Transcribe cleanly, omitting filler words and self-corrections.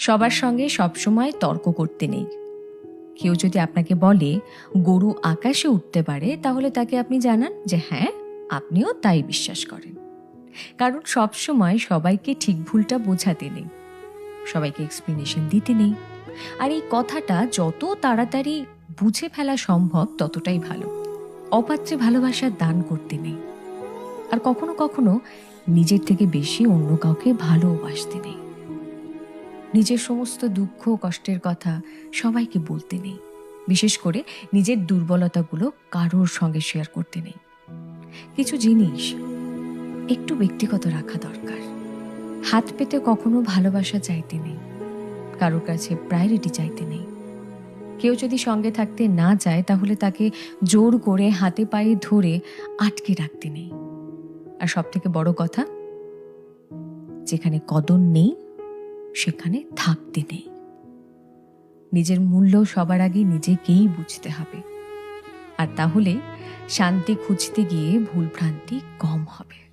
সবার সঙ্গে সবসময় তর্ক করতে নেই। কেউ যদি আপনাকে বলে গরু আকাশে উঠতে পারে, তাহলে তাকে আপনি জানান যে হ্যাঁ, আপনিও তাই বিশ্বাস করেন। কারণ সবসময় সবাইকে ঠিক ভুলটা বোঝাতে নেই, সবাইকে এক্সপ্লেনেশন দিতে নেই। আর এই কথাটা যত তাড়াতাড়ি বুঝে ফেলা সম্ভব ততটাই ভালো। অপাত্রে ভালোবাসার দান করতে নেই। আর কখনো কখনো নিজের থেকে বেশি অন্য কাউকে ভালোবাসতে নেই। নিজের সমস্ত দুঃখ কষ্টের কথা সবাইকে বলতে নেই। বিশেষ করে নিজের দুর্বলতাগুলো কারোর সঙ্গে শেয়ার করতে নেই। কিছু জিনিস একটু ব্যক্তিগত রাখা দরকার। হাত পেতে কখনো ভালোবাসা চাইতে নেই, কারোর কাছে প্রায়োরিটি চাইতে নেই। কেউ যদি সঙ্গে থাকতে না চায়, তাহলে তাকে জোর করে হাতে পায়ে ধরে আটকে রাখতে নেই। আর সব থেকে বড় কথা, যেখানে কদর নেই সেখানে থাকতে নেই। নিজের মূল্য সবার আগে নিজেকেই বুঝতে হবে। আর তাহলে শান্তি খুঁজতে গিয়ে ভুলভ্রান্তি কম হবে।